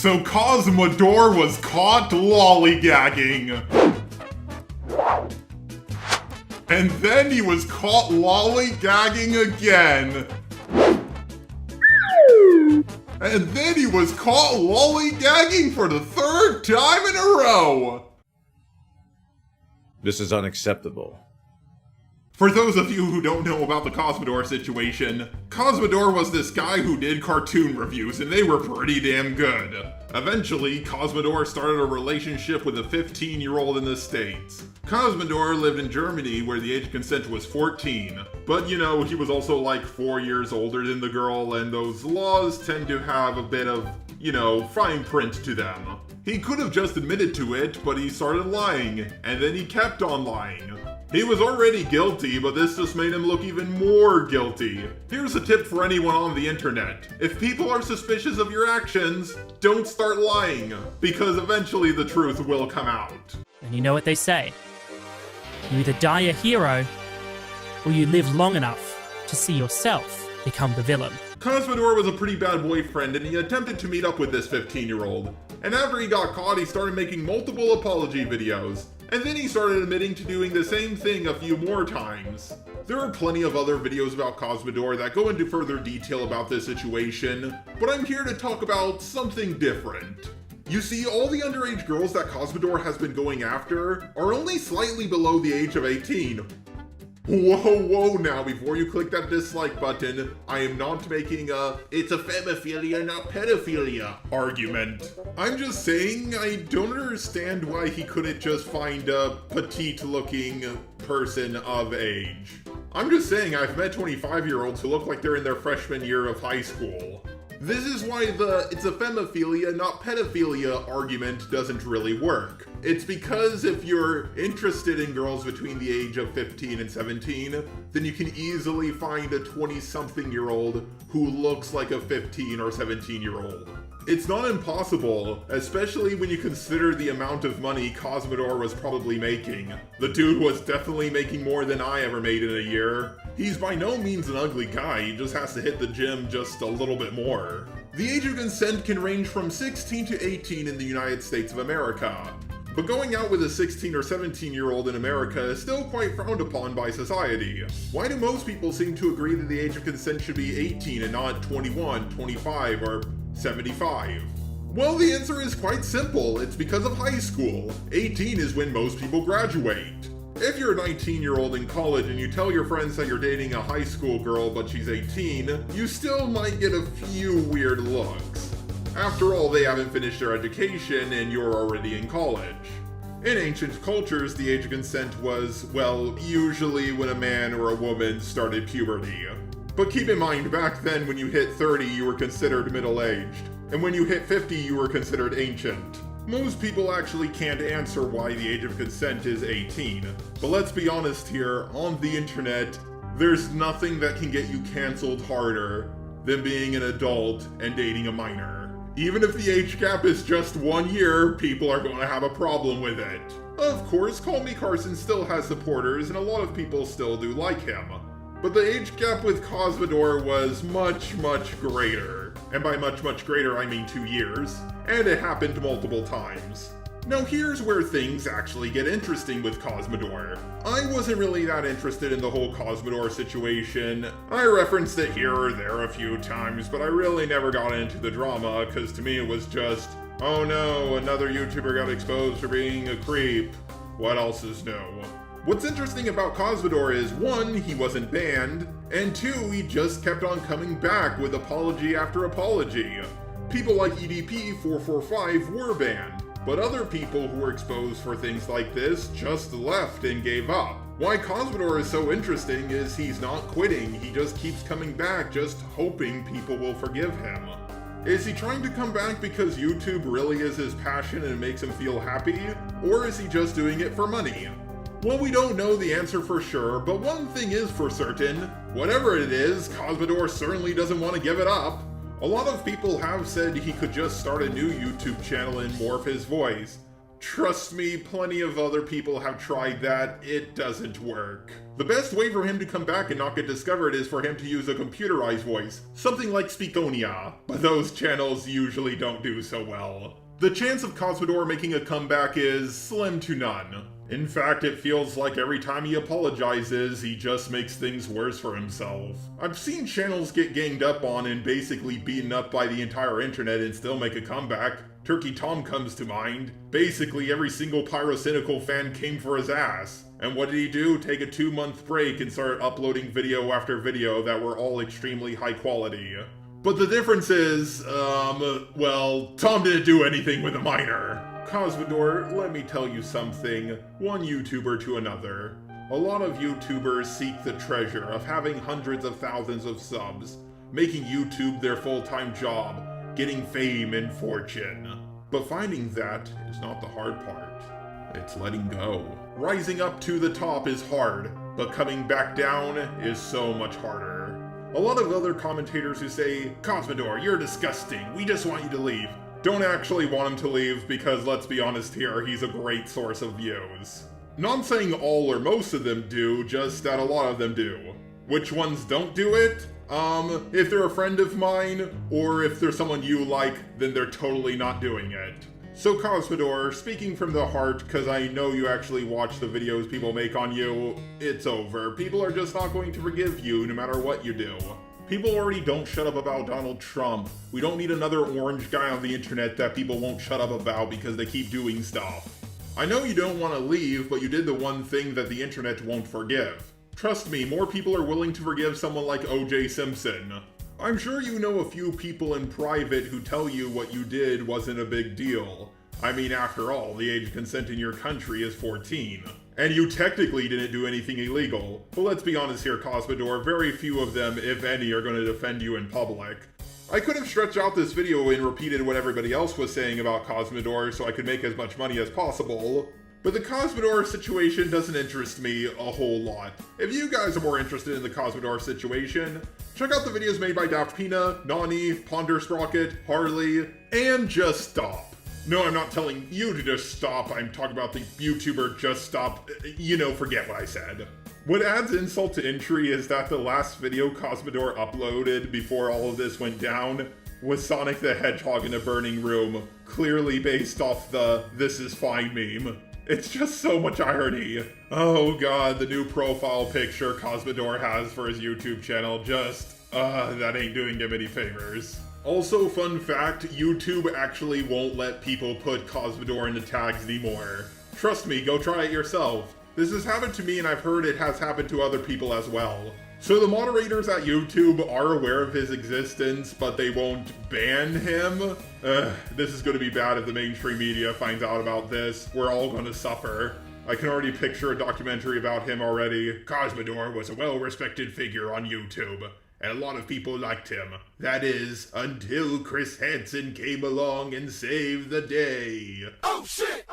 So Cosmodore was caught lollygagging. And then he was caught lollygagging again. And then he was caught lollygagging for the third time in a row. This is unacceptable. For those of you who don't know about the Cosmodore situation, Cosmodore was this guy who did cartoon reviews, and they were pretty damn good. Eventually, Cosmodore started a relationship with a 15-year-old in the States. Cosmodore lived in Germany where the age of consent was 14. But you know, he was also like 4 years older than the girl, and those laws tend to have a bit of, you know, fine print to them. He could have just admitted to it, but he started lying, and then he kept on lying. He was already guilty, but this just made him look even more guilty. Here's a tip for anyone on the internet. If people are suspicious of your actions, don't start lying, because eventually the truth will come out. And you know what they say. You either die a hero, or you live long enough to see yourself become the villain. Cosmodore was a pretty bad boyfriend, and he attempted to meet up with this 15-year-old. And after he got caught, he started making multiple apology videos. And then he started admitting to doing the same thing a few more times. There are plenty of other videos about Cosmodore that go into further detail about this situation, but I'm here to talk about something different. You see, all the underage girls that Cosmodore has been going after are only slightly below the age of 18. Whoa now, before you click that dislike button, I am not making a "it's a femophilia, not pedophilia" argument. I'm just saying I don't understand why he couldn't just find a petite-looking person of age. I'm just saying I've met 25-year-olds who look like they're in their freshman year of high school. This is why the "it's a femophilia, not pedophilia" argument doesn't really work. It's because if you're interested in girls between the age of 15 and 17, then you can easily find a 20-something-year-old who looks like a 15 or 17-year-old. It's not impossible, especially when you consider the amount of money Cosmodore was probably making. The dude was definitely making more than I ever made in a year. He's by no means an ugly guy, he just has to hit the gym just a little bit more. The age of consent can range from 16 to 18 in the United States of America. But going out with a 16 or 17-year-old in America is still quite frowned upon by society. Why do most people seem to agree that the age of consent should be 18 and not 21, 25, or 75? Well, the answer is quite simple. It's because of high school. 18 is when most people graduate. If you're a 19-year-old in college and you tell your friends that you're dating a high school girl but she's 18, you still might get a few weird looks. After all, they haven't finished their education and you're already in college. In ancient cultures, the age of consent was, well, usually when a man or a woman started puberty. But keep in mind, back then when you hit 30, you were considered middle-aged. And when you hit 50, you were considered ancient. Most people actually can't answer why the age of consent is 18. But let's be honest here, on the internet, there's nothing that can get you canceled harder than being an adult and dating a minor. Even if the age gap is just 1 year, people are going to have a problem with it. Of course, Call Me Carson still has supporters and a lot of people still do like him. But the age gap with Cosmodore was much greater. And by much greater, I mean 2 years. And it happened multiple times. Now here's where things actually get interesting with Cosmodore. I wasn't really that interested in the whole Cosmodore situation. I referenced it here or there a few times, but I really never got into the drama, because to me it was just, oh no, another YouTuber got exposed for being a creep. What else is new? What's interesting about Cosmodore is, 1, he wasn't banned, and 2, he just kept on coming back with apology after apology. People like EDP445 were banned, but other people who were exposed for things like this just left and gave up. Why Cosmodore is so interesting is he's not quitting, he just keeps coming back, just hoping people will forgive him. Is he trying to come back because YouTube really is his passion and it makes him feel happy? Or is he just doing it for money? Well, we don't know the answer for sure, but one thing is for certain. Whatever it is, Cosmodore certainly doesn't want to give it up. A lot of people have said he could just start a new YouTube channel and morph his voice. Trust me, plenty of other people have tried that. It doesn't work. The best way for him to come back and not get discovered is for him to use a computerized voice, something like Speakonia, but those channels usually don't do so well. The chance of Cosmodore making a comeback is slim to none. In fact, it feels like every time he apologizes, he just makes things worse for himself. I've seen channels get ganged up on and basically beaten up by the entire internet and still make a comeback. Turkey Tom comes to mind. Basically, every single Pyrocynical fan came for his ass. And what did he do? Take a 2-month break and start uploading video after video that were all extremely high quality. But the difference is, well, Tom didn't do anything with a minor. Cosmodore, let me tell you something, one YouTuber to another. A lot of YouTubers seek the treasure of having hundreds of thousands of subs, making YouTube their full-time job, getting fame and fortune. But finding that is not the hard part. It's letting go. Rising up to the top is hard, but coming back down is so much harder. A lot of other commentators who say, Cosmodore, you're disgusting, we just want you to leave, don't actually want him to leave because, let's be honest here, he's a great source of views. Not saying all or most of them do, just that a lot of them do. Which ones don't do it? If they're a friend of mine, or if they're someone you like, then they're totally not doing it. So Cosmodore, speaking from the heart, because I know you actually watch the videos people make on you, it's over. People are just not going to forgive you no matter what you do. People already don't shut up about Donald Trump. We don't need another orange guy on the internet that people won't shut up about because they keep doing stuff. I know you don't want to leave, but you did the one thing that the internet won't forgive. Trust me, more people are willing to forgive someone like O.J. Simpson. I'm sure you know a few people in private who tell you what you did wasn't a big deal. I mean, after all, the age of consent in your country is 14. And you technically didn't do anything illegal. But let's be honest here, Cosmodore, very few of them, if any, are going to defend you in public. I could have stretched out this video and repeated what everybody else was saying about Cosmodore so I could make as much money as possible. But the Cosmodore situation doesn't interest me a whole lot. If you guys are more interested in the Cosmodore situation, check out the videos made by DaftPina, Nawnii, Ponder Sprocket, Harley, and Just Stop. No, I'm not telling you to just stop, I'm talking about the YouTuber Just Stop, forget what I said. What adds insult to injury is that the last video Cosmodore uploaded before all of this went down was Sonic the Hedgehog in a burning room, clearly based off the "this is fine" meme. It's just so much irony. Oh god, the new profile picture Cosmodore has for his YouTube channel that ain't doing him any favors. Also, fun fact, YouTube actually won't let people put Cosmodore into tags anymore. Trust me, go try it yourself. This has happened to me and I've heard it has happened to other people as well. So the moderators at YouTube are aware of his existence, but they won't ban him? This is going to be bad if the mainstream media finds out about this. We're all going to suffer. I can already picture a documentary about him already. Cosmodore was a well-respected figure on YouTube, and a lot of people liked him. That is, until Chris Hansen came along and saved the day. Oh shit!